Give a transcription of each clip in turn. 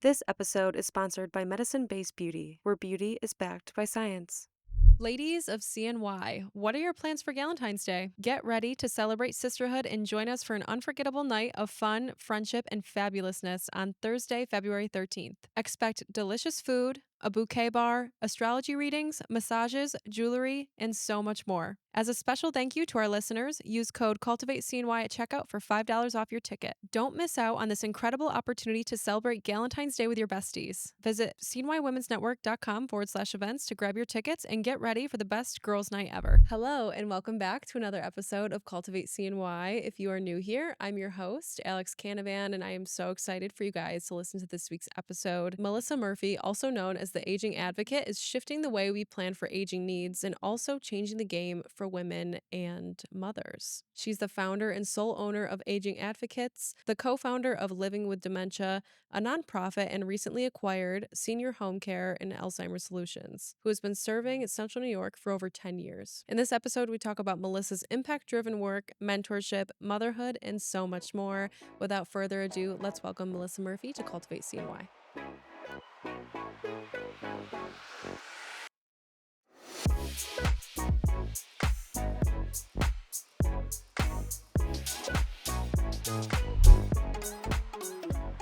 This episode is sponsored by Medicine Based Beauty, where beauty is backed by science. Ladies of CNY, what are your plans for Galentine's Day? Get ready to celebrate sisterhood and join us for an unforgettable night of fun, friendship, and fabulousness on Thursday, February 13th. Expect delicious food, a bouquet bar, astrology readings, massages, jewelry, and so much more. As a special thank you to our listeners, use code Cultivate CNY at checkout for $5 off your ticket. Don't miss out on this incredible opportunity to celebrate Galentine's Day with your besties. Visit cnywomen'snetwork.com/events to grab your tickets and get ready for the best girls' night ever. Hello, and welcome back to another episode of Cultivate CNY. If you are new here, I'm your host, Alex Canavan, and I am so excited for you guys to listen to this week's episode. Melissa Murphy, also known as the Aging Advocate, is shifting the way we plan for aging needs and also changing the game for women and mothers. She's the founder and sole owner of Aging Advocates, the co-founder of Living with Dementia, a nonprofit, and recently acquired Senior Home Care and Alzheimer's Solutions, who has been serving in Central New York for over 10 years. In this episode, we talk about Melissa's impact-driven work, mentorship, motherhood, and so much more. Without further ado, let's welcome Melissa Murphy to Cultivate CNY.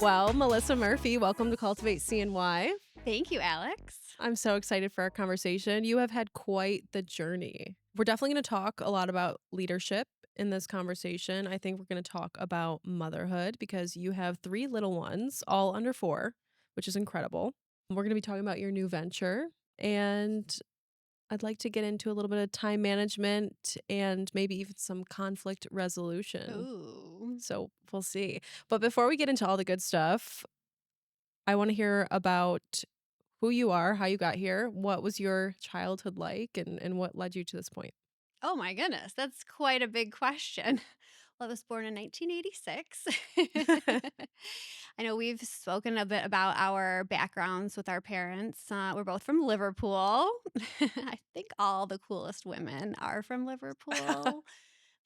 Well, Melissa Murphy, welcome to Cultivate CNY. Thank you, Alex. I'm so excited for our conversation. You have had quite the journey. We're definitely going to talk a lot about leadership in this conversation. I think we're going to talk about motherhood because you have 3 little ones, all under 4, which is incredible. We're going to be talking about your new venture, and I'd like to get into a little bit of time management and maybe even some conflict resolution. Ooh. So we'll see. But before we get into all the good stuff, I want to hear about who you are, how you got here, what was your childhood like, and what led you to this point. Oh my goodness, that's quite a big question. Well, I was born in 1986. I know we've spoken a bit about our backgrounds with our parents. We're both from Liverpool. I think all the coolest women are from Liverpool,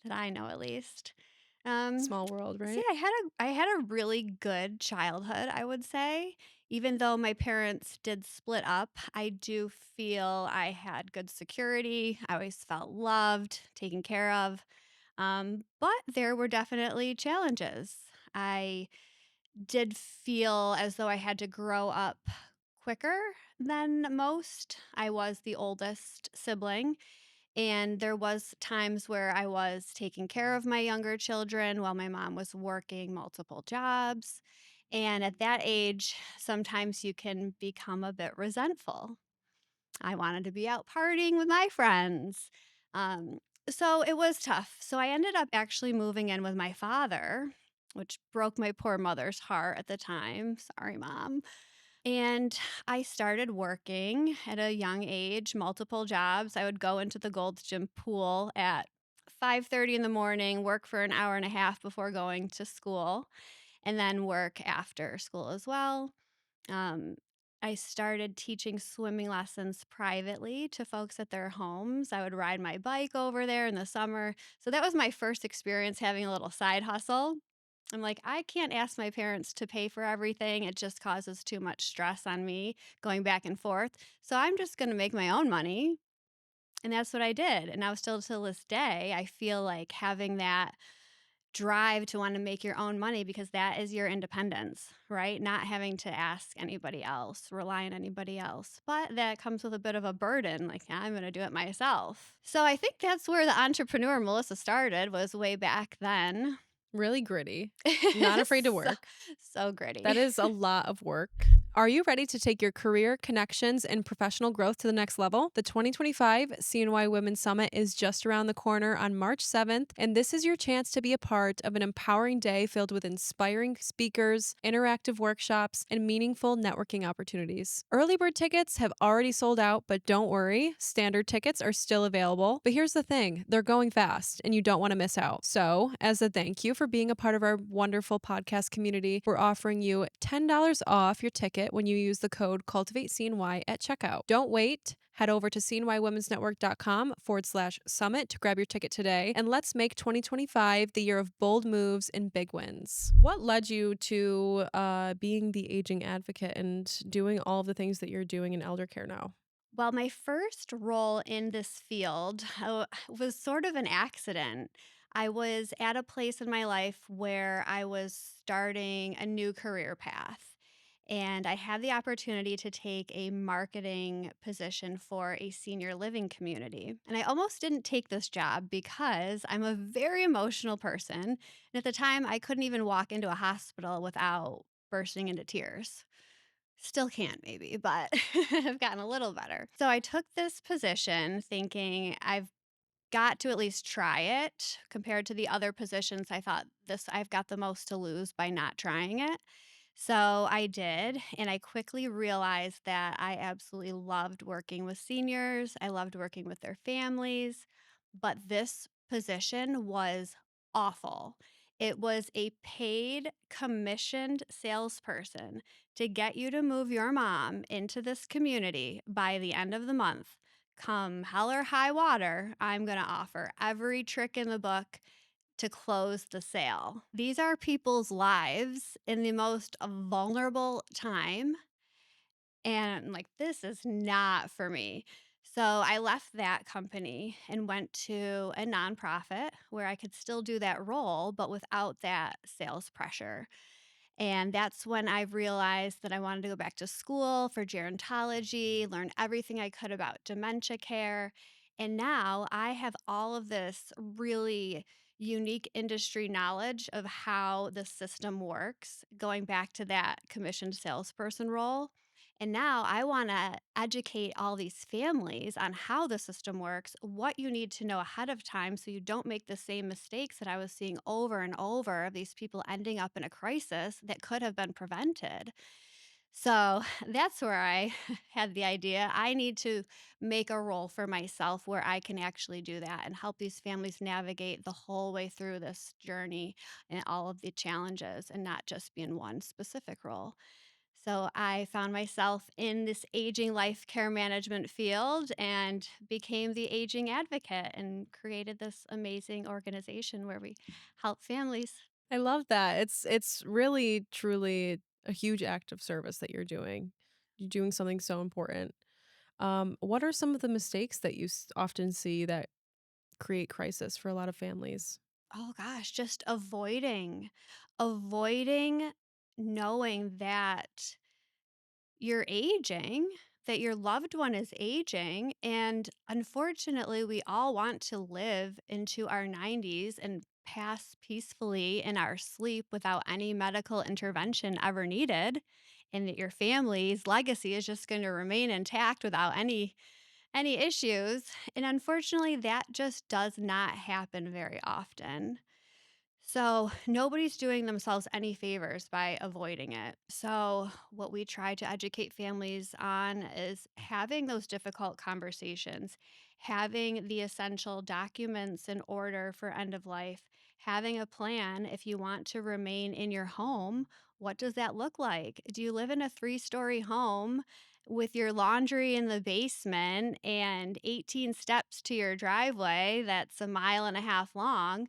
that I know at least. Small world, So right? yeah, I had a really good childhood, I would say. Even though my parents did split up, I do feel I had good security. I always felt loved, taken care of. But there were definitely challenges. I did feel as though I had to grow up quicker than most. I was the oldest sibling, and there was times where I was taking care of my younger children while my mom was working multiple jobs. And at that age, sometimes you can become a bit resentful. I wanted to be out partying with my friends. Um, so it was tough. So I ended up actually moving in with my father, which broke my poor mother's heart at the time. Sorry, mom. And I started working at a young age, multiple jobs. I would go into the Gold's Gym pool at 5:30 in the morning, work for an hour and a half before going to school, and then work after school as well. Um, I started teaching swimming lessons privately to folks at their homes. I would ride my bike over there in the summer. So that was my first experience having a little side hustle. I'm like, I can't ask my parents to pay for everything. It just causes too much stress on me going back and forth. So I'm just going to make my own money. And that's what I did. And now, still to this day, I feel like having that drive to want to make your own money, because that is your independence, right? Not having to ask anybody else, rely on anybody else. But that comes with a bit of a burden, like, "Yeah, I'm going to do it myself." So I think that's where the entrepreneur Melissa started, was way back then. Really gritty. Not afraid to so, work. so gritty. That is a lot of work. Are you ready to take your career, connections, and professional growth to the next level? The 2025 CNY Women's Summit is just around the corner on March 7th, and this is your chance to be a part of an empowering day filled with inspiring speakers, interactive workshops, and meaningful networking opportunities. Early bird tickets have already sold out, but don't worry, standard tickets are still available. But here's the thing, they're going fast, and you don't want to miss out. So, as a thank you for being a part of our wonderful podcast community, we're offering you $10 off your ticket advocate when you use the code Cultivate CNY at checkout. Don't wait. Head over to cnywomensnetwork.com/summit to grab your ticket today. And let's make 2025 the year of bold moves and big wins. What led you to being the aging advocate and doing all of the things that you're doing in elder care now? Well, my first role in this field was sort of an accident. I was at a place in my life where I was starting a new career path. And I had the opportunity to take a marketing position for a senior living community. And I almost didn't take this job because I'm a very emotional person. And at the time, I couldn't even walk into a hospital without bursting into tears. Still can't maybe, but I've gotten a little better. So I took this position thinking I've got to at least try it compared to the other positions. I thought this I've got the most to lose by not trying it. So I did, and I quickly realized that I absolutely loved working with seniors. I loved working with their families, but this position was awful. It was a paid commissioned salesperson to get you to move your mom into this community by the end of the month. Come hell or high water, I'm going to offer every trick in the book to close the sale. These are people's lives in the most vulnerable time. And I'm like, this is not for me. So I left that company and went to a nonprofit where I could still do that role, but without that sales pressure. And that's when I realized that I wanted to go back to school for gerontology, learn everything I could about dementia care. And now I have all of this really unique industry knowledge of how the system works, going back to that commissioned salesperson role. And now I want to educate all these families on how the system works, what you need to know ahead of time so you don't make the same mistakes that I was seeing over and over of these people ending up in a crisis that could have been prevented. So that's where I had the idea. I need to make a role for myself where I can actually do that and help these families navigate the whole way through this journey and all of the challenges and not just be in one specific role. So I found myself in this aging life care management field and became the aging advocate and created this amazing organization where we help families. I love that. It's really truly a huge act of service that you're doing. You're doing something so important. What are some of the mistakes that you often see that create crisis for a lot of families? Oh gosh, just avoiding knowing that you're aging, that your loved one is aging. And unfortunately, we all want to live into our 90s and pass peacefully in our sleep without any medical intervention ever needed. And that your family's legacy is just going to remain intact without any issues. And unfortunately, that just does not happen very often. So, nobody's doing themselves any favors by avoiding it. So, what we try to educate families on is having those difficult conversations, having the essential documents in order for end of life, having a plan if you want to remain in your home. What does that look like? Do you live in a 3-story home with your laundry in the basement and 18 steps to your driveway that's a mile and a half long?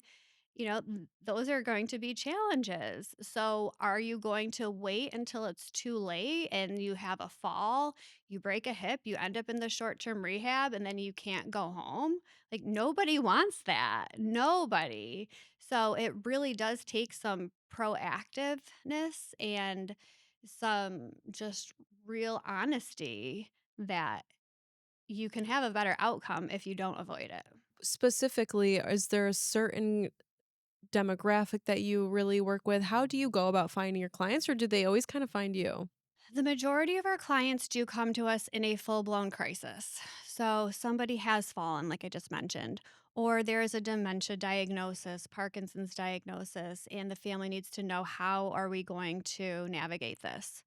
Those are going to be challenges. So, are you going to wait until it's too late and you have a fall, you break a hip, you end up in the short term rehab, and then you can't go home? Like, nobody wants that. Nobody. So, it really does take some proactiveness and some just real honesty that you can have a better outcome if you don't avoid it. Specifically, is there a certain demographic that you really work with? How do you go about finding your clients, or do they always kind of find you? The majority of our clients do come to us in a full blown crisis. So, somebody has fallen, like I just mentioned, or there is a dementia diagnosis, Parkinson's diagnosis, and the family needs to know how are we going to navigate this.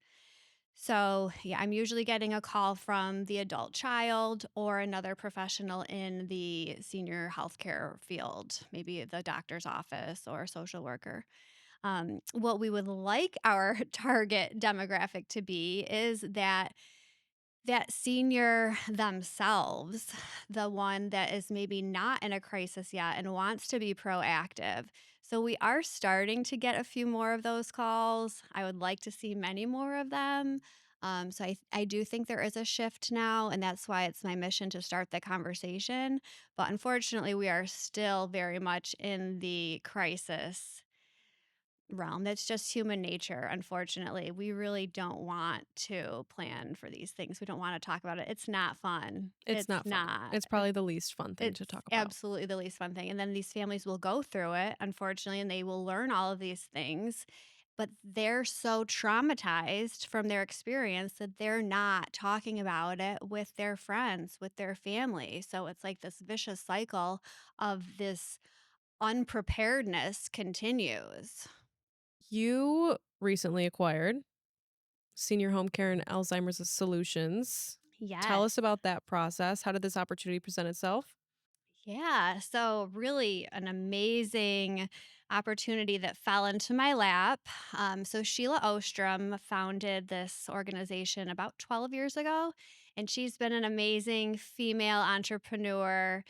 So, yeah, I'm usually getting a call from the adult child or another professional in the senior healthcare field, maybe the doctor's office or a social worker. What we would like our target demographic to be is that senior themselves, the one that is maybe not in a crisis yet and wants to be proactive. So we are starting to get a few more of those calls. I would like to see many more of them. So I do think there is a shift now, and that's why it's my mission to start the conversation. But unfortunately, we are still very much in the crisis realm. That's just human nature, unfortunately. We really don't want to plan for these things. We don't want to talk about it. It's not fun. It's It's not fun. not. It's probably the least fun thing It's to talk about. absolutely the least fun thing. And then these families will go through it, unfortunately, and they will learn all of these things. But they're so traumatized from their experience that they're not talking about it with their friends, with their family. So it's like this vicious cycle of this unpreparedness continues. You recently acquired Senior Home Care and Alzheimer's Solutions. Tell us Yes. about that process. How did this opportunity present itself? Yeah. So, really, an amazing opportunity that fell into my lap. So, Sheila Ostrom founded this organization about 12 years ago, and she's been an amazing female entrepreneur.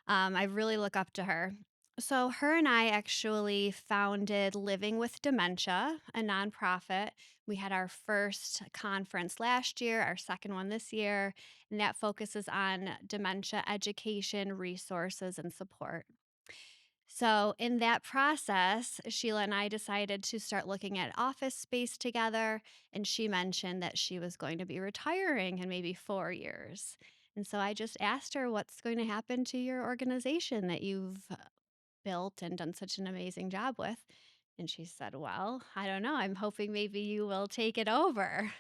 I really look up to her. So, her and I actually founded Living with Dementia, a nonprofit. We had our first conference last year, our second one this year, and that focuses on dementia education, resources, and support. So, in that process, Sheila and I decided to start looking at office space together. And she mentioned that she was going to be retiring in maybe 4 years. And so I just asked her, what's going to happen to your organization that you've built and done such an amazing job with? And she said, well, I don't know. I'm hoping maybe you will take it over.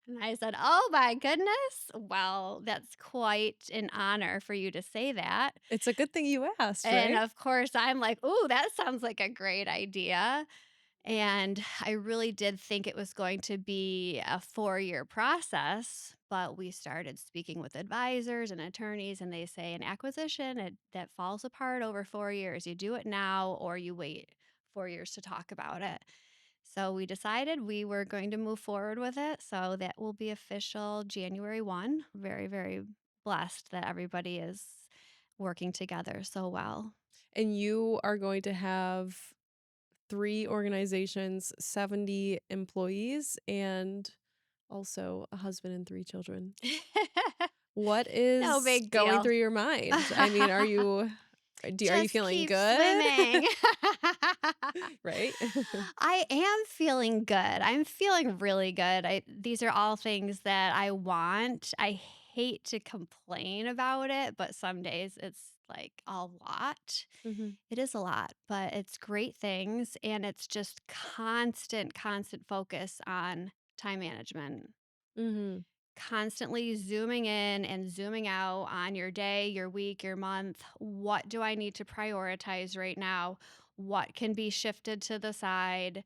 And I said, oh my goodness. Well, that's quite an honor for you to say that. It's a good thing you asked, And right? of course, I'm like, "Ooh, that sounds like a great idea." And I really did think it was going to be a 4-year process, but we started speaking with advisors and attorneys, and they say an acquisition that falls apart over 4 years. You do it now, or you wait 4 years to talk about it. So we decided we were going to move forward with it. So that will be official January 1. Very, very blessed that everybody is working together so well. And you are going to have 3 organizations, 70 employees, and also a husband and 3 children. What No is big going deal. through your mind? I mean, are you Just feeling keep good? swimming. Right? I am feeling good. I'm feeling really good. These are all things that I want. I hate to complain about it, but some days it's like a lot. Mhm. It is a lot, but it's great things and it's just constant focus on time management. Mhm. Constantly zooming in and zooming out on your day, your week, your month. What do I need to prioritize right now? What can be shifted to the side?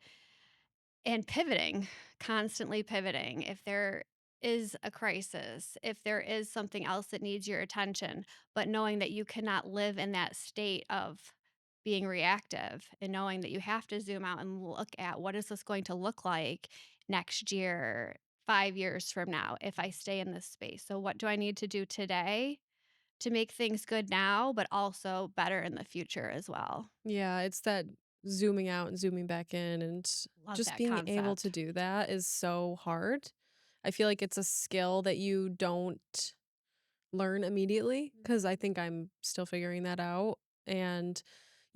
And pivoting, constantly pivoting. If there is a crisis, if there is something else that needs your attention, but knowing that you cannot live in that state of being reactive and knowing that you have to zoom out and look at what is this going to look like next year, 5 years from now, if I stay in this space. So, what do I need to do today to make things good now, but also better in the future as well? Yeah, it's that zooming out and zooming back in, and Love just that being able to concept. do that is so hard. I feel like it's a skill that you don't learn immediately because I think I'm still figuring that out. And,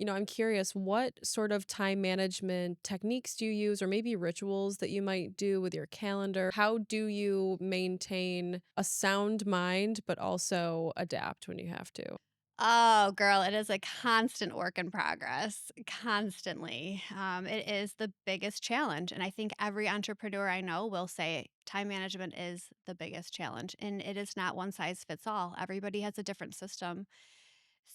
I'm curious, what sort of time management techniques do you use, or maybe rituals that you might do with your calendar? How do you maintain a sound mind, but also adapt when you have to? Oh, girl, it is a constant work in progress, constantly. It is the biggest challenge. And I think every entrepreneur I know will say time management is the biggest challenge. And it is not one size fits all. Everybody has a different system.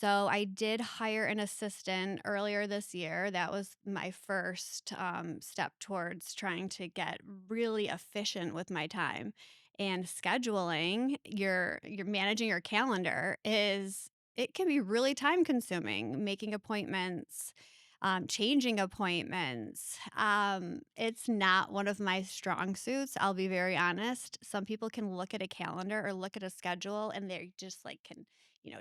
So I did hire an assistant earlier this year. That was my first step towards trying to get really efficient with my time. And scheduling your managing your calendar is it can be really time consuming. Making appointments, changing appointments. It's not one of my strong suits. I'll be very honest. Some people can look at a calendar or look at a schedule and they just like can,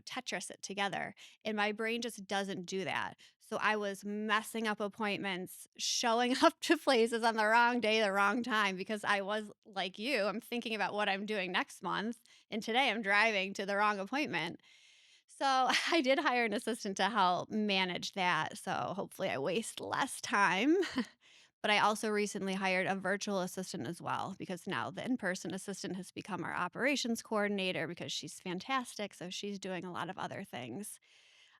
Tetris it together. And my brain just doesn't do that. So I was messing up appointments, showing up to places on the wrong day, the wrong time, because I was like you. I'm thinking about what I'm doing next month. And today I'm driving to the wrong appointment. So I did hire an assistant to help manage that. So hopefully I waste less time. But I also recently hired a virtual assistant as well because now the in person assistant has become our operations coordinator because she's fantastic. So she's doing a lot of other things.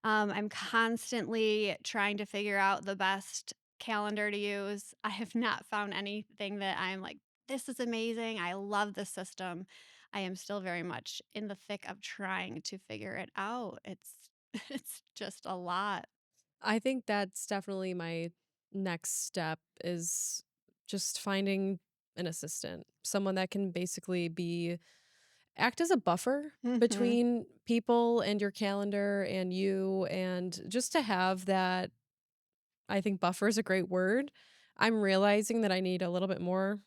I'm constantly trying to figure out the best calendar to use. I have not found anything that I'm like, this is amazing. I love this system. I am still very much in the thick of trying to figure it out. It's it's just a lot. I think that's definitely my next step is just finding an assistant, someone that can basically be act as a buffer Mhm. between people and your calendar and you, and just to have that. I think buffer is a great word. I'm realizing that I need a little bit more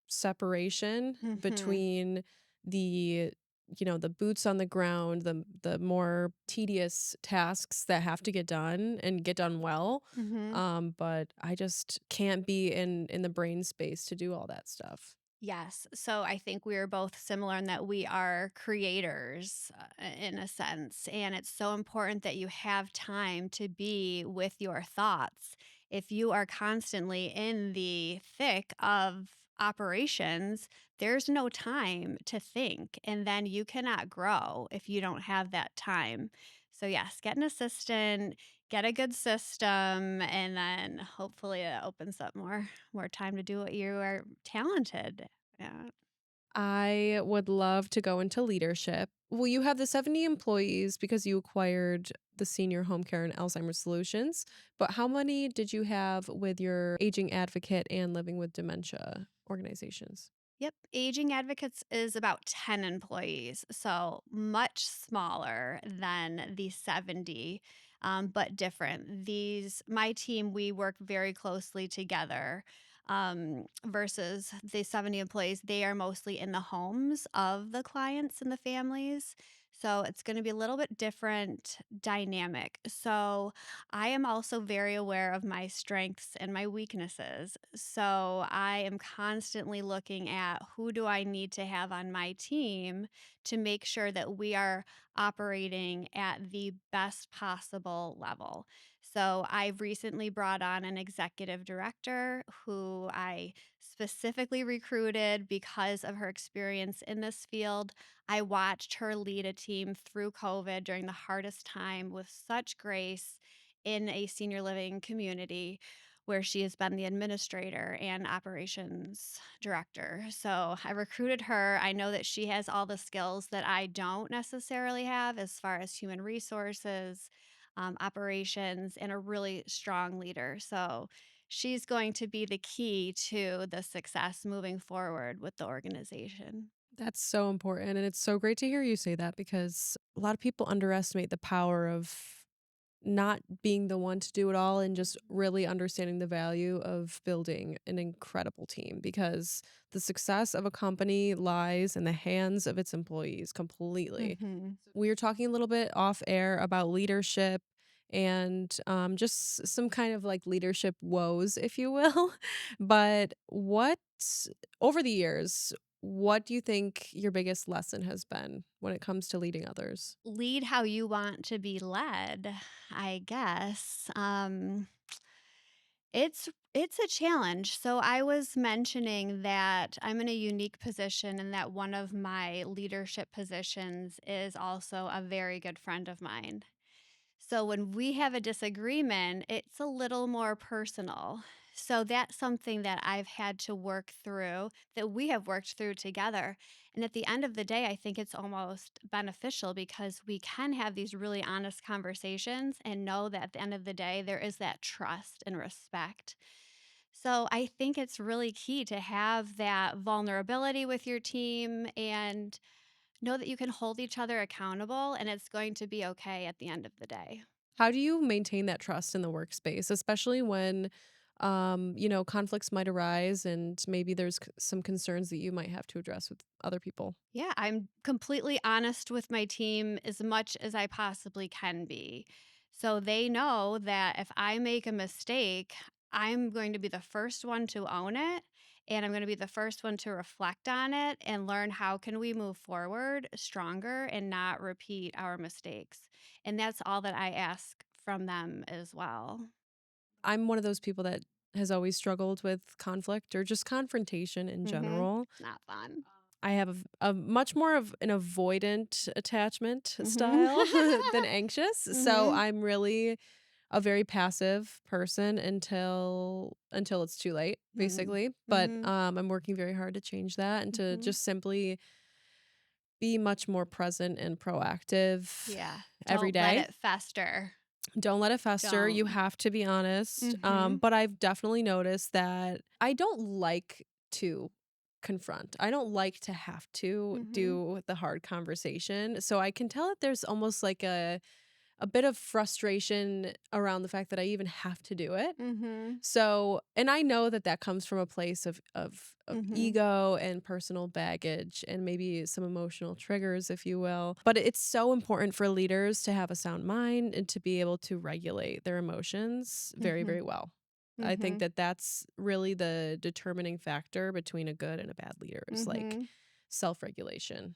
separation Mhm. between the the boots on the ground, the more tedious tasks that have to get done and get done well. Mhm. But I just can't be in the brain space to do all that stuff. Yes. So I think we are both similar in that we are creators in a sense. And it's so important that you have time to be with your thoughts. If you are constantly in the thick of operations, there's no time to think. And then you cannot grow if you don't have that time. So, yes, get an assistant, get a good system, and then hopefully it opens up more time to do what you are talented at. I would love to go into leadership. Well, you have the 70 employees because you acquired the senior home care and Alzheimer's solutions. But how many did you have with your aging advocate and living with dementia organizations? Yep, Aging Advocates is about 10 employees, so much smaller than the 70, but different. My team, we work very closely together versus the 70 employees. They are mostly in the homes of the clients and the families. So it's going to be a little bit different dynamic. So I am also very aware of my strengths and my weaknesses. So I am constantly looking at who do I need to have on my team to make sure that we are operating at the best possible level. So I've recently brought on an executive director who I specifically recruited because of her experience in this field. I watched her lead a team through COVID during the hardest time with such grace in a senior living community where she has been the administrator and operations director. So I recruited her. I know that she has all the skills that I don't necessarily have as far as human resources, operations, and a really strong leader. So she's going to be the key to the success moving forward with the organization. That's so important. And it's so great to hear you say that because a lot of people underestimate the power of not being the one to do it all and just really understanding the value of building an incredible team because the success of a company lies in the hands of its employees completely. Mhm. We were talking a little bit off air about leadership and just some kind of like leadership woes, if you will. But over the years, what do you think your biggest lesson has been when it comes to leading others? Lead how you want to be led, I guess. It's a challenge. So I was mentioning that I'm in a unique position and that one of my leadership positions is also a very good friend of mine. So when we have a disagreement, it's a little more personal. So that's something that I've had to work through, that we have worked through together. And at the end of the day, I think it's almost beneficial because we can have these really honest conversations and know that at the end of the day, there is that trust and respect. So I think it's really key to have that vulnerability with your team and know that you can hold each other accountable and it's going to be okay at the end of the day. How do you maintain that trust in the workspace, especially when, conflicts might arise and maybe there's some concerns that you might have to address with other people? Yeah, I'm completely honest with my team as much as I possibly can be. So they know that if I make a mistake, I'm going to be the first one to own it, and I'm going to be the first one to reflect on it and learn how can we move forward stronger and not repeat our mistakes. And that's all that I ask from them as well. I'm one of those people that has always struggled with conflict or just confrontation in Mhm. general. It's not fun. I have a much more of an avoidant attachment Mhm. style than anxious. So Mhm. I'm really a very passive person until it's too late, Mhm. basically. But Mhm. I'm working very hard to change that and to Mhm. just simply be much more present and proactive Yeah. every Don't let day. it fester. Don't let it fester. You Don't. have to be honest. Mhm. But I've definitely noticed that I don't like to confront. I don't like to have to Mhm. do the hard conversation. So I can tell that there's almost like a bit of frustration around the fact that I even have to do it. Mhm. So, and I know that that comes from a place of Mhm. ego and personal baggage and maybe some emotional triggers, if you will. But it's so important for leaders to have a sound mind and to be able to regulate their emotions very, Mhm. very well. I think Mhm. that that's really the determining factor between a good and a bad leader is like Mhm. self-regulation.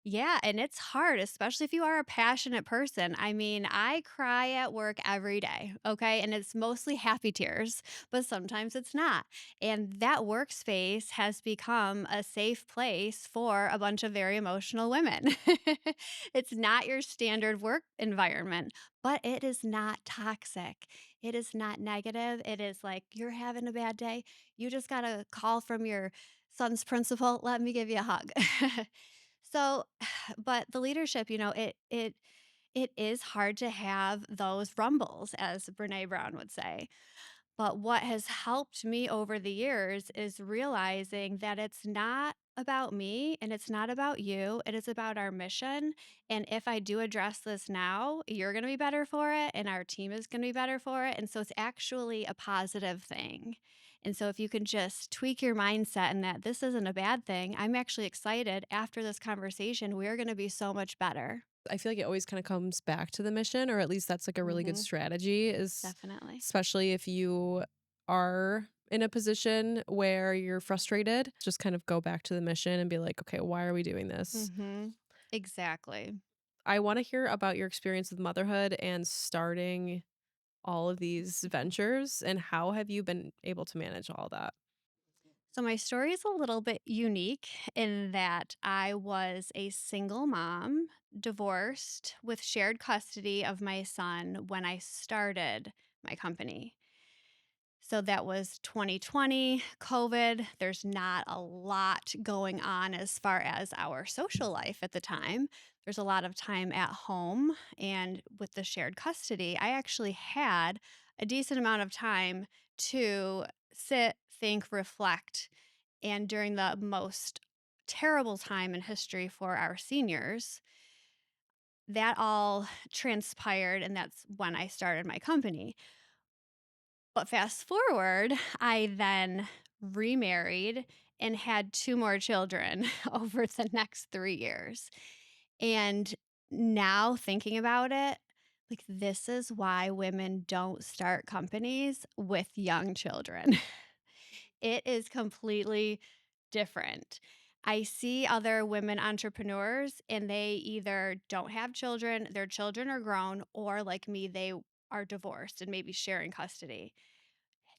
Yeah, and it's hard, especially if you are a passionate person. I mean, I cry at work every day, okay? And it's mostly happy tears, but sometimes it's not. And that workspace has become a safe place for a bunch of very emotional women. It's not your standard work environment, but it is not toxic. It is not negative. It is like you're having a bad day. You just got a call from your son's principal. Let me give you a hug. So, but the leadership, it is hard to have those rumbles, as Brene Brown would say. But what has helped me over the years is realizing that it's not about me and it's not about you. It is about our mission. And if I do address this now, you're going to be better for it and our team is going to be better for it. And so it's actually a positive thing. And so if you can just tweak your mindset and that this isn't a bad thing, I'm actually excited after this conversation, we're going to be so much better. I feel like it always kind of comes back to the mission, or at least that's like a really good Mhm. strategy, is Definitely. especially if you are in a position where you're frustrated, just kind of go back to the mission and be like, okay, why are we doing this? Mhm. Exactly. I want to hear about your experience with motherhood and starting all of these ventures and how have you been able to manage all that? So my story is a little bit unique in that I was a single mom, divorced with shared custody of my son when I started my company. So that was 2020, COVID. There's not a lot going on as far as our social life at the time. There's a lot of time at home. And with the shared custody, I actually had a decent amount of time to sit, think, reflect. And during the most terrible time in history for our seniors, that all transpired. And that's when I started my company. But fast forward, I then remarried and had 2 more children over the next 3 years. And now thinking about it, like, this is why women don't start companies with young children. It is completely different. I see other women entrepreneurs, and they either don't have children, their children are grown, or like me, they are divorced and maybe sharing custody.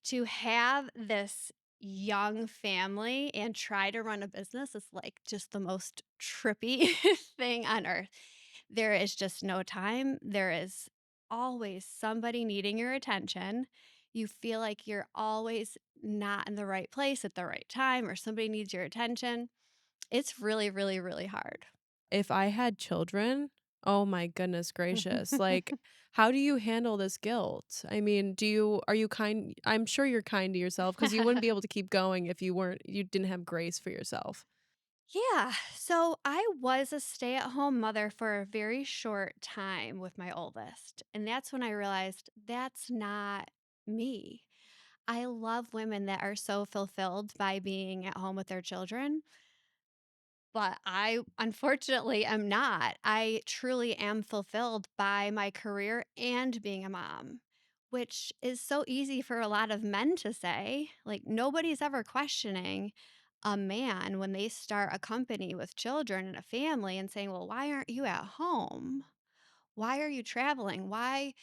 To have this young family and try to run a business is like just the most trippy thing on earth. There is just no time. There is always somebody needing your attention. You feel like you're always not in the right place at the right time, or somebody needs your attention. It's really, really, really hard. If I had children, oh my goodness gracious. Like, how do you handle this guilt? I mean, are you kind? I'm sure you're kind to yourself because you wouldn't be able to keep going if you didn't have grace for yourself. Yeah. So I was a stay at home mother for a very short time with my oldest. And that's when I realized that's not me. I love women that are so fulfilled by being at home with their children, but I unfortunately am not. I truly am fulfilled by my career and being a mom, which is so easy for a lot of men to say. Like, nobody's ever questioning a man when they start a company with children and a family and saying, well, why aren't you at home? Why are you traveling? Why?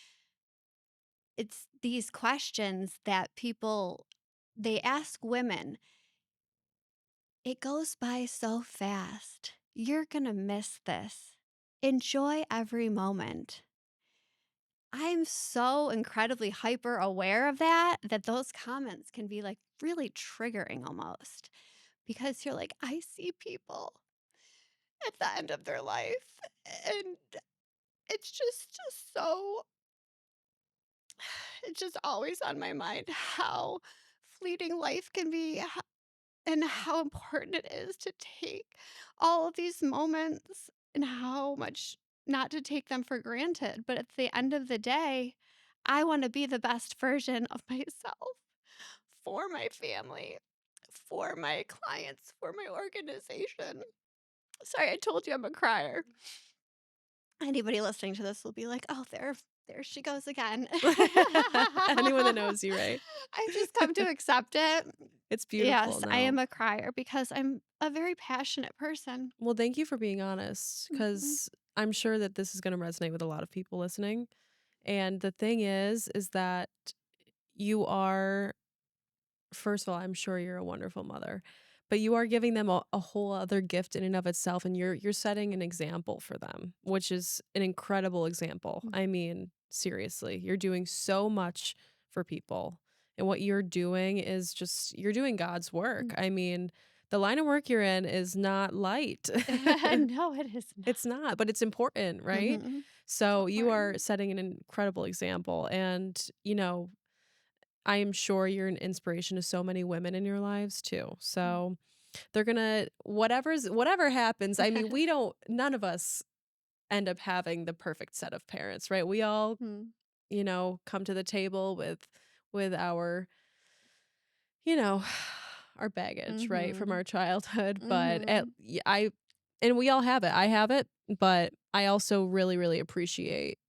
It's these questions that people they ask women. It goes by so fast. You're going to miss this. Enjoy every moment. I'm so incredibly hyper aware of that those comments can be like really triggering almost because you're like, I see people at the end of their life. And it's just so, it's just always on my mind how fleeting life can be, and how important it is to take all of these moments and how much not to take them for granted. But at the end of the day, I want to be the best version of myself for my family, for my clients, for my organization. Sorry, I told you I'm a crier. Anybody listening to this will be like, "Oh, there she goes again." Anyone that knows you, right? I've just come to accept it. It's beautiful, Yes, I am no. a crier because I'm a very passionate person. Well, thank you for being honest, Mhm, because I'm sure that this is gonna resonate with a lot of people listening, and the thing is that you are first of all, I'm sure you're a wonderful mother, but you are giving them a whole other gift in and of itself, and you're setting an example for them, which is an incredible example. mm, I mean, seriously, you're doing so much for people, and what you're doing is just you're doing God's work. mm. I mean, the line of work you're in is not light. No, it is not. It's not, but it's important, right? Mhm, so So you are important. setting an incredible example, and I am sure you're an inspiration to so many women in your lives too. Mm. So they're gonna whatever happens. I mean, we don't none of us end up having the perfect set of parents, right? We all, Mm, come to the table with our, you know, our baggage, right, from mhm, our childhood. But mhm, I and we all have it. I have it, but I also really, really appreciate,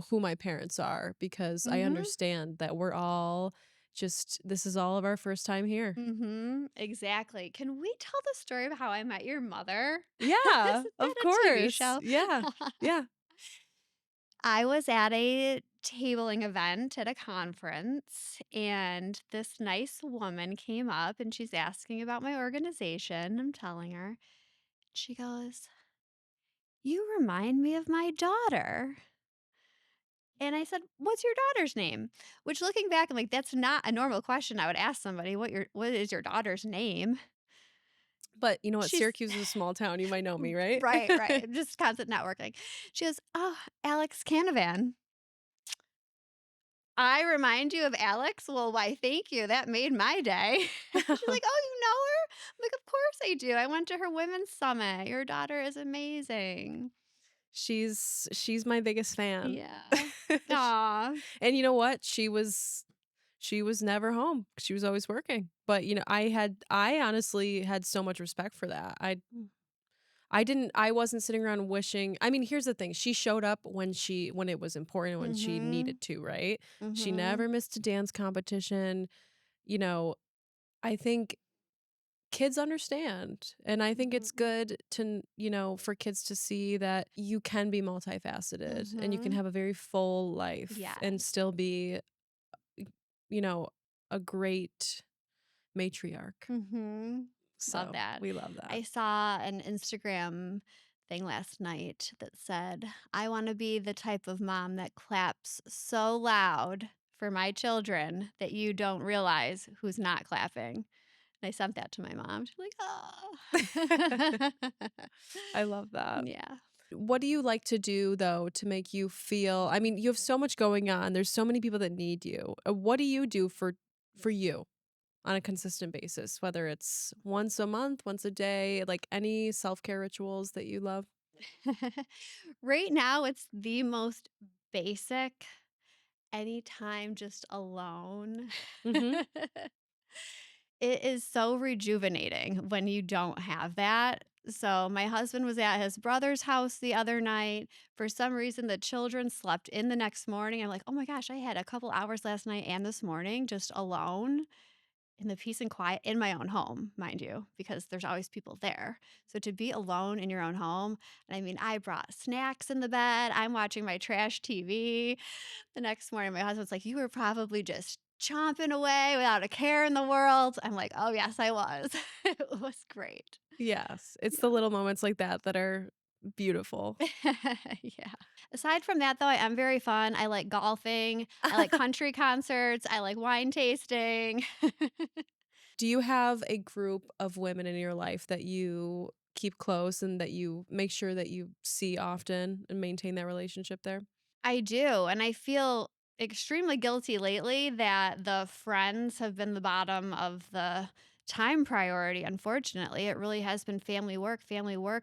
who my parents are because I mhm, understand that we're all just this is all of our first time here. mhm, exactly. Can we tell the story of how I met your mother? Yeah, Isn't that of a TV course. show? Yeah. Yeah. I was at a tabling event at a conference, and this nice woman came up and she's asking about my organization. I'm telling her. She goes, "You remind me of my daughter." And I said, "What's your daughter's name?" Which, looking back, I'm like, that's not a normal question I would ask somebody. What is your daughter's name? But you know what? She's Syracuse is a small town. You might know me, right? right, right. Just constant networking. She goes, "Oh, Alex Canavan." I remind you of Alex? Well, why, thank you. That made my day. She's like, "Oh, you know her?" I'm like, "Of course I do. I went to her women's summit. Your daughter is amazing." She's my biggest fan. Yeah. Sh Aw. and you know what? She was never home. She was always working. But, I honestly had so much respect for that. I wasn't sitting around wishing I mean, here's the thing, she showed up when it was important, when she Mhm. needed to, right? She Mhm. never missed a dance competition, you know, I think kids understand, and I think it's Mhm. good for kids to see that you can be multifaceted and you can Mhm. have a very full life and Yes. still be, you know, a great matriarch. Mhm. Love So, that. we love that. I saw an Instagram thing last night that said, "I wanna be the type of mom that claps so loud for my children that you don't realize who's not clapping." And I sent that to my mom. She's like, "Oh." I love that. Yeah. What do you like to do though to make you feel I mean, you have so much going on. There's so many people that need you. What do you do for you? on a consistent basis, whether it's once a month, once a day, like any self-care rituals that you love? Right now, it's the most basic anytime just alone. Mhm. It is so rejuvenating when you don't have that. So, my husband was at his brother's house the other night. For some reason, the children slept in the next morning. I'm like, oh my gosh, I had a couple hours last night and this morning just alone in the peace and quiet in my own home, mind you, because there's always people there. So to be alone in your own home, and I mean, I brought snacks in the bed. I'm watching my trash TV. The next morning, my husband's like, "You were probably just chomping away without a care in the world." I'm like, "Oh, yes, I was." It was great. Yes, it's the Yeah. little moments like that that are beautiful. Yeah. Aside from that, though, I am very fun. I like golfing. I like country concerts. I like wine tasting. Do you have a group of women in your life that you keep close and that you make sure that you see often and maintain that relationship there? I do, and I feel extremely guilty lately that the friends have been the bottom of the time priority, unfortunately. It really has been family work.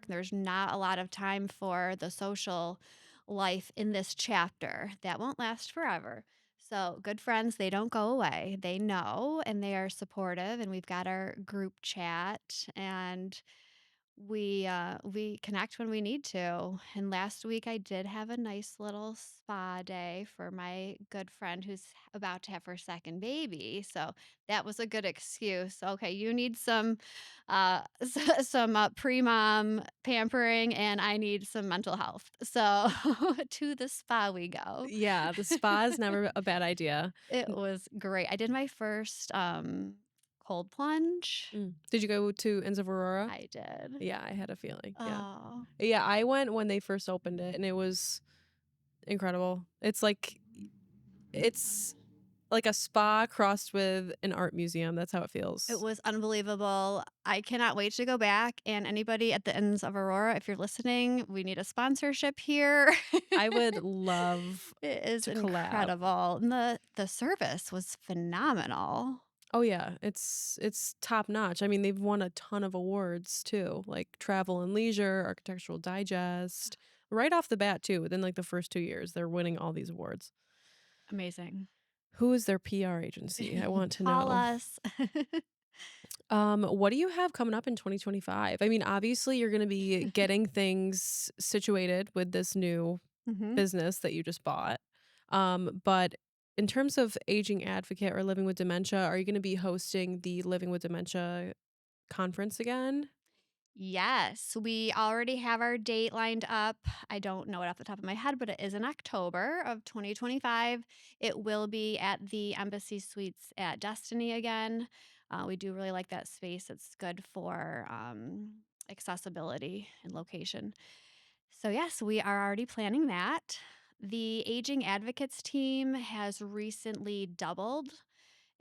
There's not a lot of time for the social life in this chapter. That won't last forever. So, good friends, they don't go away. They know and they are supportive, and we've got our group chat and we connect when we need to, and last week I did have a nice little spa day for my good friend who's about to have her second baby, so that was a good excuse. Okay, you need some, some, pre-mom pampering, and I need some mental health. So, to the spa we go. Yeah, the spa is never a bad idea. It N was great. I did my first, cold plunge. Did you go to Inns of Aurora? I did. Yeah, I had a feeling, yeah. Oh. Yeah, I went when they first opened it, and it was incredible. It's like a spa crossed with an art museum, that's how it It feels. was unbelievable. I cannot wait to go back, and anybody at the Inns of Aurora, if you're listening, we need a sponsorship here. I would love It is to collab. incredible, and the service was phenomenal. Oh, yeah, it's top notch. I mean, they've won a ton of awards too, like Travel and Leisure, Architectural Digest. Right off the bat too, within, like, the first 2 years, they're winning all these awards. Amazing. Who is their PR agency? I want to Call know. us. What do you have coming up in 2025? I mean, obviously, you're gonna be getting things situated with this new Mhm. business that you just bought. But in terms of aging advocate or living with dementia, are you gonna be hosting the Living with Dementia conference again? Yes, we already have our date lined up. I don't know it off the top of my head, but it is in October of 2025. It will be at the Embassy Suites at Destiny again. We do really like that space. It's good for accessibility and location. So, yes, we are already planning that. The Aging Advocates team has recently doubled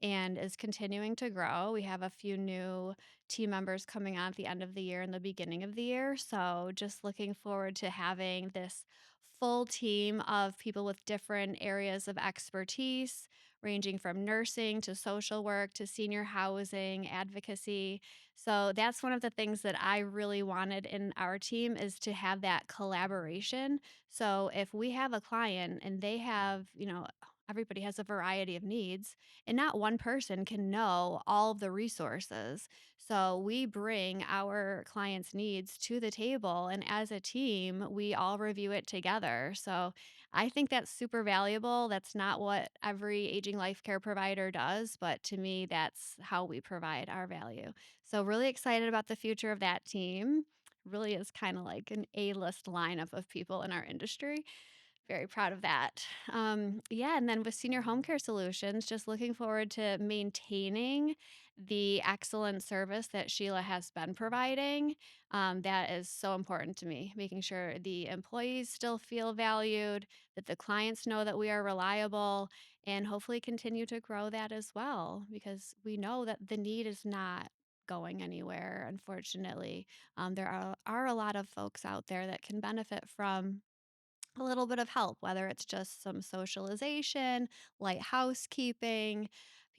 and is continuing to grow. We have a few new team members coming on at the end of the year and the beginning of the year. So, just looking forward to having this full team of people with different areas of expertise, ranging from nursing to social work to senior housing, advocacy. So, that's one of the things that I really wanted in our team is to have that collaboration. So, if we have a client and they have, everybody has a variety of needs, and not one person can know all of the resources. So we bring our clients' needs to the table, and as a team, we all review it together. So I think that's super valuable. That's not what every aging life care provider does, but to me, that's how we provide our value. So, really excited about the future of that team. Really is kind of like an A list lineup of people in our industry. Very proud of that. Yeah, and then with Senior Home Care Solutions, just looking forward to maintaining the excellent service that Sheila has been providing. That is so important to me, making sure the employees still feel valued, that the clients know that we are reliable, and hopefully continue to grow that as well, because we know that the need is not going anywhere, unfortunately. There are a lot of folks out there that can benefit from a little bit of help, whether it's just some socialization, light housekeeping.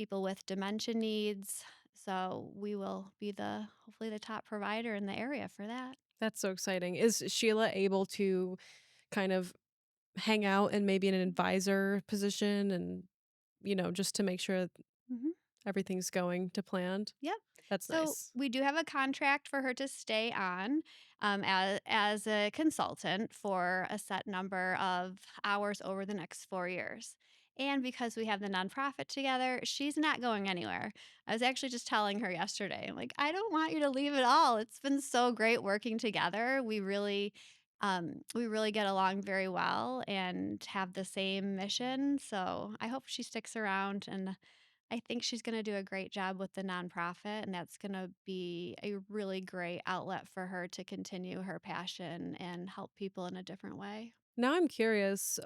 people with dementia needs. So we will be the hopefully the top provider in the area for that. That's so exciting. Is Sheila able to kind of hang out and maybe in an advisor position and, just to make sure Mhm. everything's going to planned? Yep. That's So nice. we do have a contract for her to stay on as a consultant for a set number of hours over the next 4 years. And because we have the nonprofit together, she's not going anywhere. I was actually just telling her yesterday, I'm like, I don't want you to leave at all. It's been so great working together. We really get along very well and have the same mission. So I hope she sticks around, and I think she's gonna do a great job with the nonprofit, and that's gonna be a really great outlet for her to continue her passion and help people in a different way. Now I'm curious,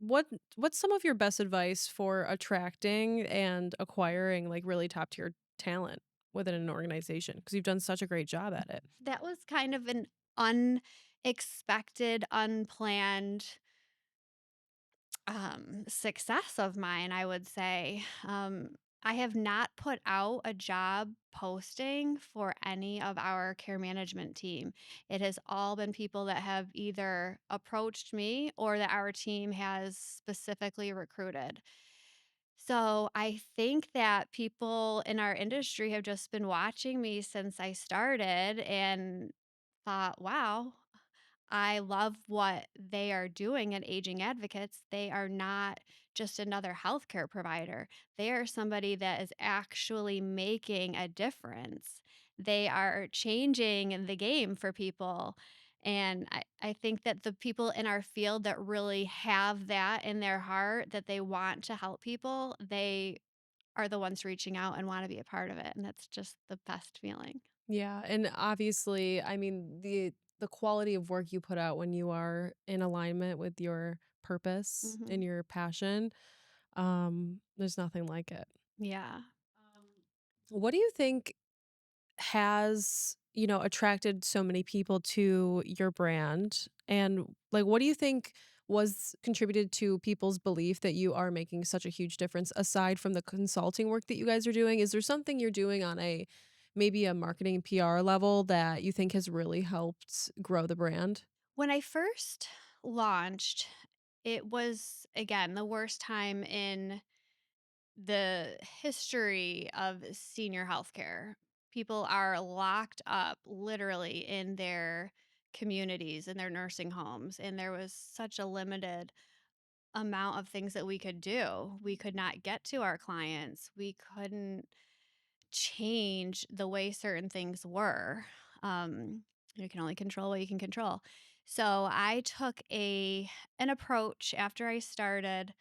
what's some of your best advice for attracting and acquiring like really top tier talent within an organization? Because you've done such a great job at it. That was kind of an unexpected, unplanned success of mine, I would say. I have not put out a job posting for any of our care management team. It has all been people that have either approached me or that our team has specifically recruited. So I think that people in our industry have just been watching me since I started and thought, wow, I love what they are doing at Aging Advocates. They are not just another healthcare provider. They are somebody that is actually making a difference. They are changing the game for people. And I think that the people in our field that really have that in their heart, that they want to help people, they are the ones reaching out and want to be a part of it. And that's just the best feeling. Yeah, and obviously, I mean, the quality of work you put out when you are in alignment with your purpose and Hmm. your passion, there's nothing like it. Yeah. What do you think has, attracted so many people to your brand? And like what do you think was contributed to people's belief that you are making such a huge difference aside from the consulting work that you guys are doing? Is there something you're doing on a maybe a marketing PR level that you think has really helped grow the brand? When I first launched, it was, again, the worst time in the history of senior healthcare. People are locked up literally in their communities, in their nursing homes, and there was such a limited amount of things that we could do. We could not get to our clients. We couldn't change the way certain things were. You can only control what you can control. So I took a an approach after I started.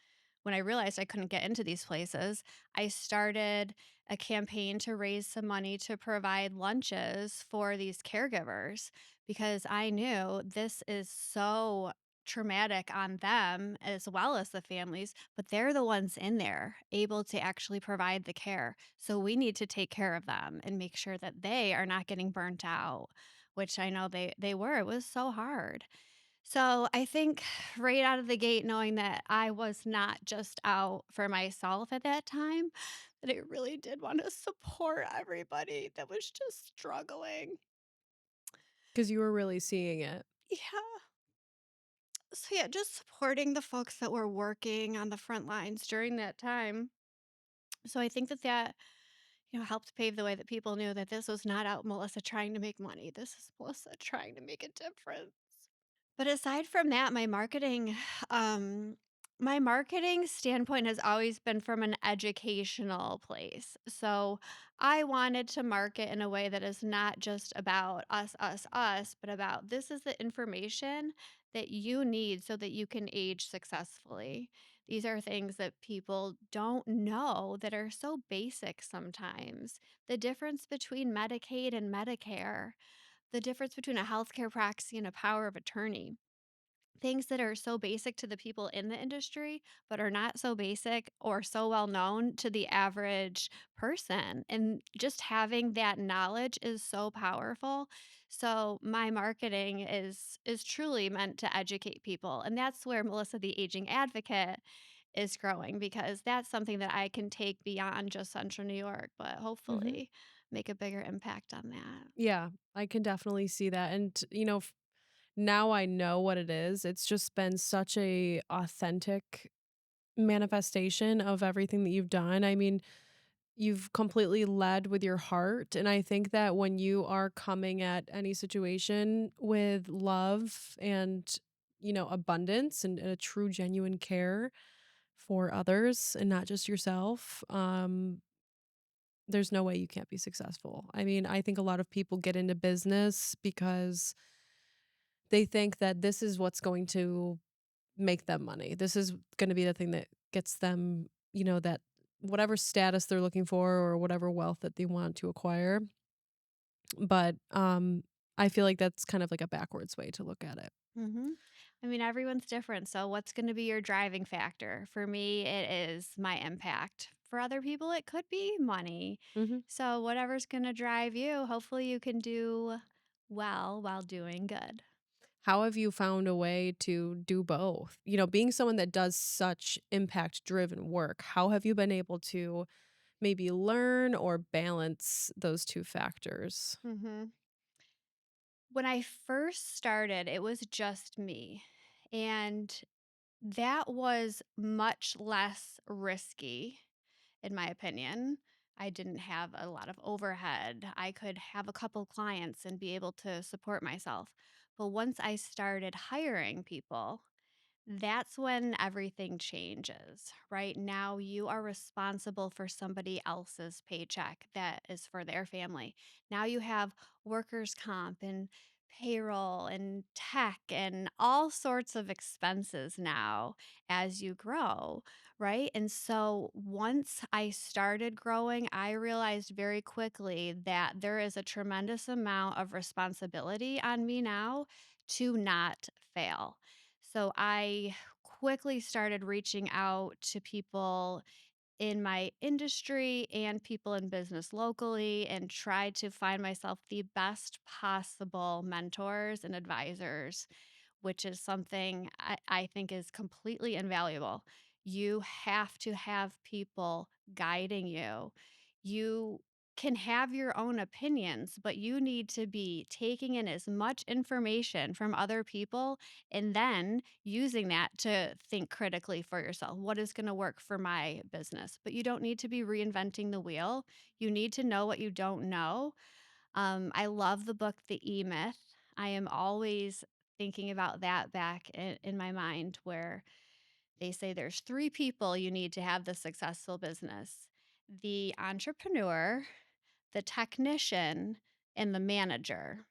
When I realized I couldn't get into these places, I started a campaign to raise some money to provide lunches for these caregivers because I knew this is so traumatic on them as well as the families, but they're the ones in there able to actually provide the care. So we need to take care of them and make sure that they are not getting burnt out, which I know they were. It was so hard. So I think right out of the gate, knowing that I was not just out for myself at that time, that I really did want to support everybody that was just struggling. Because you were really seeing it. Yeah. So yeah, just supporting the folks that were working on the front lines during that time. So I think that helped pave the way that people knew that this was not out Melissa trying to make money. This is Melissa trying to make a difference. But aside from that, um, my marketing standpoint has always been from an educational place. So I wanted to market in a way that is not just about us, us, us, but about this is the information that you need so that you can age successfully. These are things that people don't know that are so basic sometimes. The difference between Medicaid and Medicare, the difference between a healthcare proxy and a power of attorney, things that are so basic to the people in the industry, but are not so basic or so well known to the average person. And just having that knowledge is so powerful. So my marketing is truly meant to educate people. And that's where Melissa the Aging Advocate is growing because that's something that I can take beyond just Central New York, but Mhm. hopefully make a bigger impact on that. Yeah, I can definitely see that, and, now I know what it is. It's just been such a authentic manifestation of everything that you've done. I mean, you've completely led with your heart, and I think that when you are coming at any situation with love and, abundance and a true genuine care for others and not just yourself, there's no way you can't be successful. I mean, I think a lot of people get into business because they think that this is what's going to make them money. This is gonna be the thing that gets them, that whatever status they're looking for or whatever wealth that they want to acquire. But, I feel like that's kind of like a backwards way to look at it. Mhm. I mean, everyone's different. So, what's going to be your driving factor? For me, it is my impact. For other people, it could be money. Mhm. So, whatever's going to drive you, hopefully, you can do well while doing good. How have you found a way to do both? Being someone that does such impact driven work, how have you been able to maybe learn or balance those 2 factors? hmm When I first started, it was just me. And that was much less risky, in my opinion. I didn't have a lot of overhead. I could have a couple clients and be able to support myself. But once I started hiring people, that's when everything changes. Right now, you are responsible for somebody else's paycheck that is for their family. Now you have workers' comp and payroll and tech and all sorts of expenses now as you grow. Right. And so once I started growing, I realized very quickly that there is a tremendous amount of responsibility on me now to not fail. So I quickly started reaching out to people in my industry and people in business locally and tried to find myself the best possible mentors and advisors, which is something I think is completely invaluable. You have to have people guiding you. You can have your own opinions, but you need to be taking in as much information from other people and then using that to think critically for yourself. What is going to work for my business? But you don't need to be reinventing the wheel. You need to know what you don't know. I love the book, The E Myth. I am always thinking about that back in my mind where they say there's three people you need to have the successful business: the entrepreneur, the technician, and the manager.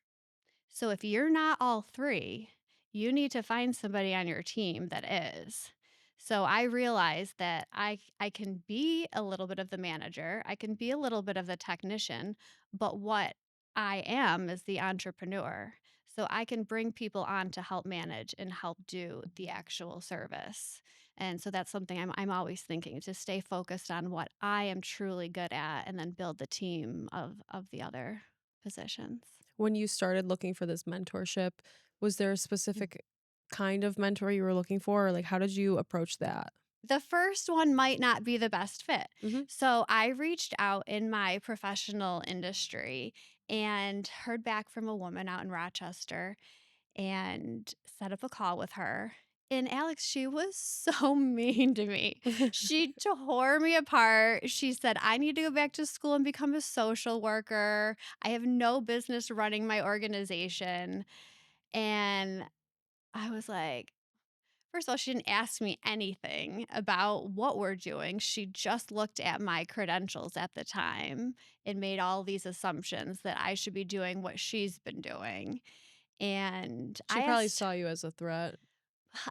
So if you're not all three, you need to find somebody on your team that is. So I realized that I can be a little bit of the manager, I can be a little bit of the technician, but what I am is the entrepreneur. So I can bring people on to help manage and help do the actual service. And so that's something I'm always thinking, to stay focused on what I am truly good at and then build the team of the other positions. When you started looking for this mentorship, was there a specific kind of mentor you were looking for, or, like, how did you approach that? The first one might not be the best fit. Mhm. So I reached out in my professional industry and heard back from a woman out in Rochester and set up a call with her. And Alex, she was so mean to me. She tore me apart. She said, I need to go back to school and become a social worker. I have no business running my organization. And I was like, first of all, she didn't ask me anything about what we're doing. She just looked at my credentials at the time and made all these assumptions that I should be doing what she's been doing. And She probably saw you as a threat.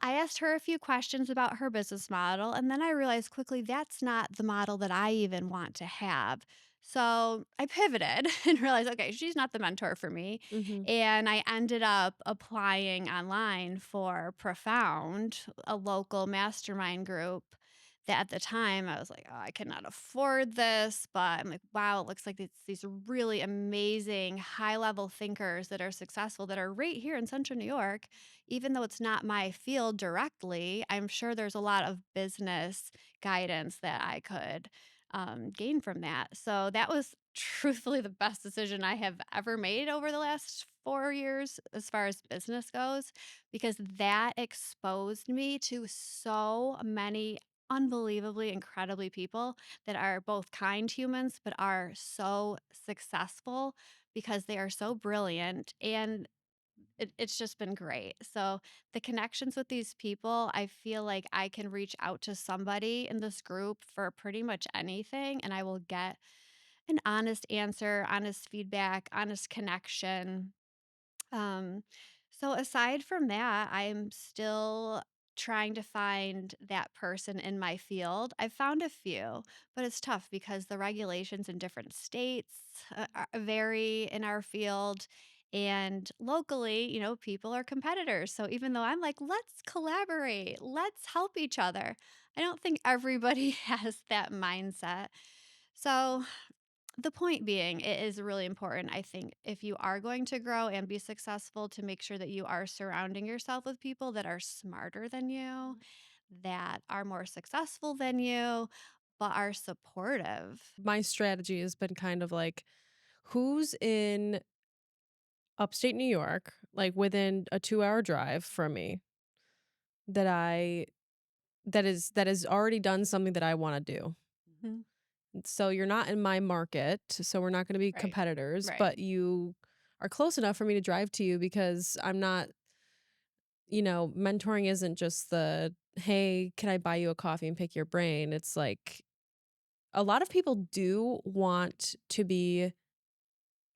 I asked her a few questions about her business model, and then I realized quickly that's not the model that I even want to have. So I pivoted and realized, okay, she's not the mentor for me. Mhm. And I ended up applying online for Profound, a local mastermind group that at the time I was like, "Oh, I cannot afford this." But I'm like, "Wow, it looks like it's these really amazing high-level thinkers that are successful that are right here in Central New York." Even though it's not my field directly, I'm sure there's a lot of business guidance that I could gain from that. So that was truthfully the best decision I have ever made over the last 4 years as far as business goes, because that exposed me to so many unbelievably incredibly people that are both kind humans but are so successful because they are so brilliant, and it's just been great. So the connections with these people, I feel like I can reach out to somebody in this group for pretty much anything, and I will get an honest answer, honest feedback, honest connection. um, so aside from that, I'm still trying to find that person in my field. I've found a few, but it's tough because the regulations in different states vary in our field. And locally, people are competitors. So even though I'm like, let's collaborate, let's help each other, I don't think everybody has that mindset. So the point being, it is really important, I think, if you are going to grow and be successful, to make sure that you are surrounding yourself with people that are smarter than you, that are more successful than you, but are supportive. My strategy has been kind of like, who's in upstate New York, like within a 2-hour drive from me, that I that has already done something that I want to do. Mhm. So you're not in my market, so we're not going to be Right. competitors, Right. but you are close enough for me to drive to you because I'm not, mentoring isn't just the, hey, can I buy you a coffee and pick your brain? It's like a lot of people do want to be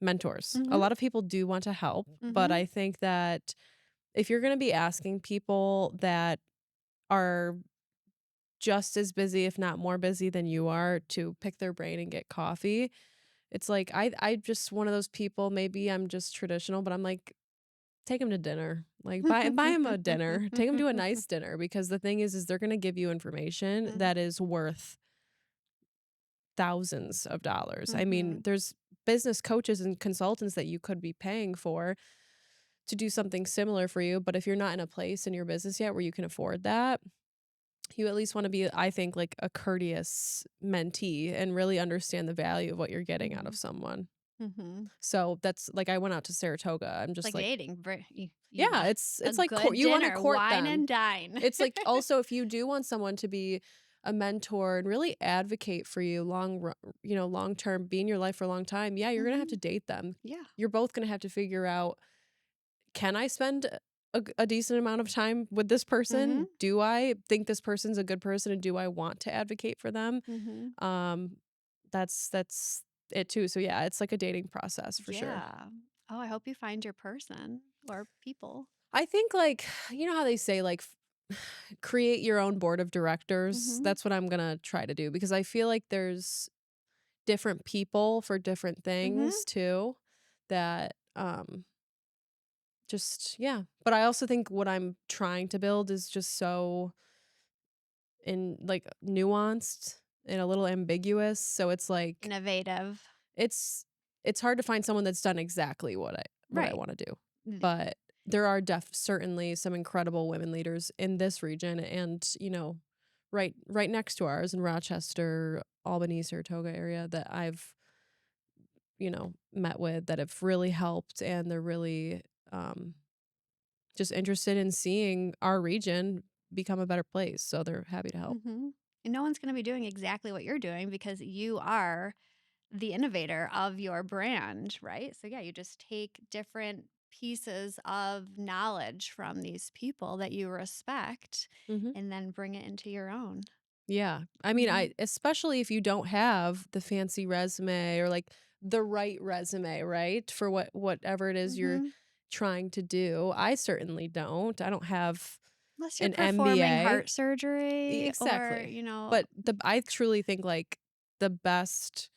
mentors. A Mhm. lot of people do want to help, but Mhm. I think that if you're going to be asking people that are just as busy, if not more busy than you are, to pick their brain and get coffee, it's like I just one of those people, maybe I'm just traditional, but I'm like, take them to dinner. Like buy them a dinner. Take them to a nice dinner because the thing is they're going to give you information that Mhm. is worth thousands of dollars. I mean, Mhm. there's business coaches and consultants that you could be paying for to do something similar for you, but if you're not in a place in your business yet where you can afford that, you at least want to be, I think, like a courteous mentee and really understand the value of what you're getting out of Mhm. someone. Mhm. So that's like I went out to Saratoga. I'm It's just like like, dating. You yeah, want a it's like good you want to dinner, court wine them. and dine. It's like also if you do want someone to be a mentor and really advocate for you long term, be in your life for a long time, yeah, you're gonna have to Mhm. date them. Yeah. You're both gonna have to figure out, can I spend a decent amount of time with this Mhm. person? Do I think this person's a good person and do I want to advocate for them? Mhm. Um, that's it too. So yeah, it's like a dating process for sure. Yeah. Oh, I hope you find your person or people. I think like you know how they say like create your own board of directors. Mhm. That's what I'm gonna try to do because I feel like there's different people for different Mhm. things too. That just yeah. But I also think what I'm trying to build is just so in like nuanced and a little ambiguous. So it's like Innovative. it's it's hard to find someone that's done exactly what I Right. want to do. Th But there are certainly some incredible women leaders in this region and, right next to ours in Rochester, Albany, Saratoga area that I've, met with that have really helped and they're really just interested in seeing our region become a better place. So they're happy to help. Mhm. And no one's gonna be doing exactly what you're doing because you are the innovator of your brand, right? So yeah, you just take different pieces of knowledge from these people that you respect Mhm. and then bring it into your own. Yeah. I mean, Mhm. I especially if you don't have the fancy resume or like the right resume, right? For whatever it is you're Mhm. trying to do. I certainly don't. I don't have Unless you're an performing MBA. heart surgery or, Exactly. But I mm, truly think like the best,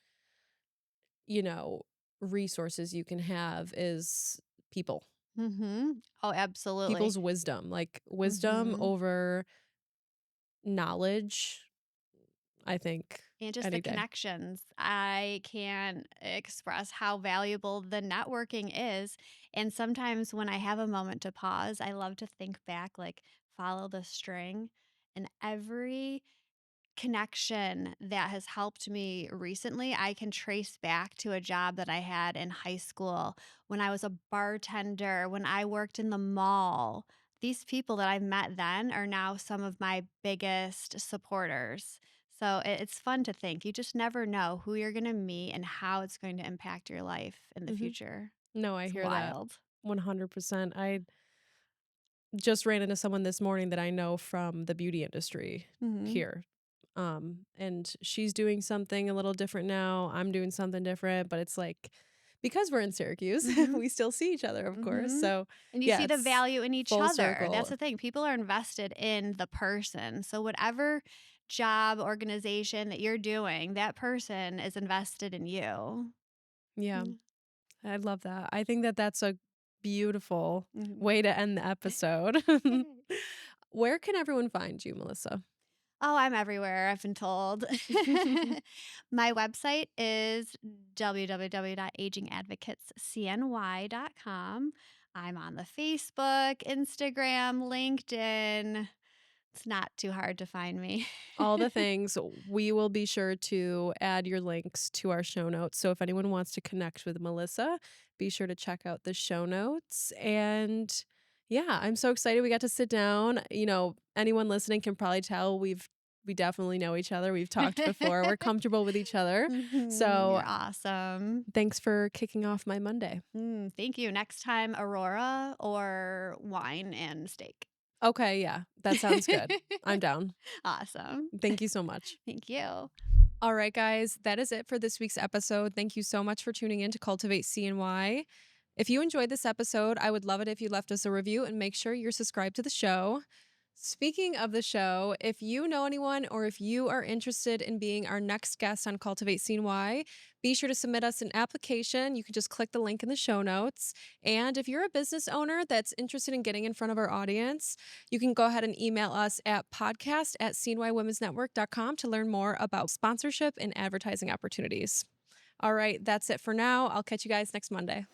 you know, resources you can have is people. mhm. Oh, absolutely. People's wisdom, like wisdom Mhm. over knowledge I think, And just the any day. connections. I can't express how valuable the networking is. And sometimes when I have a moment to pause, I love to think back, like follow the string. And every connection that has helped me recently, I can trace back to a job that I had in high school, when I was a bartender, when I worked in the mall. These people that I've met then are now some of my biggest supporters. So it's fun to think. You just never know who you're going to meet and how it's going to impact your life in the Mhm. future. No, I It's hear that wild. 100%. I just ran into someone this morning that I know from the beauty industry Hmm. here. And she's doing something a little different now. I'm doing something different, but it's like because we're in Syracuse, Hmm. we still see each other, of course. Mhm. So, And you yeah, see the it's value in each full other. That's circle. the thing. People are invested in the person. So whatever job, organization that you're doing, that person is invested in you. Yeah, Mm. I love that. I think that that's a beautiful Mhm. way to end the episode. Where can everyone find you, Melissa? Oh, I'm everywhere, I've been told. My website is www.agingadvocatescny.com. I'm on the Facebook, Instagram, LinkedIn. It's not too hard to find me. All the things. We will be sure to add your links to our show notes. So if anyone wants to connect with Melissa, be sure to check out the show notes. And yeah, I'm so excited we got to sit down. Anyone listening can probably tell we definitely know each other. We've talked before. We're comfortable with each other. Mhm, So you're awesome. thanks for kicking off my Monday. Thank you. Next time, Aurora or wine and steak. Okay, yeah, that sounds good. I'm down. Awesome. Thank you so much. Thank you. All right, guys, that is it for this week's episode. Thank you so much for tuning in to Cultivate CNY. If you enjoyed this episode, I would love it if you left us a review and make sure you're subscribed to the show. Speaking of the show, if you know anyone or if you are interested in being our next guest on Cultivate CNY, be sure to submit us an application. You can just click the link in the show notes. And if you're a business owner that's interested in getting in front of our audience, you can go ahead and email us at podcast@cnywomensnetwork.com to learn more about sponsorship and advertising opportunities. All right, that's it for now. I'll catch you guys next Monday.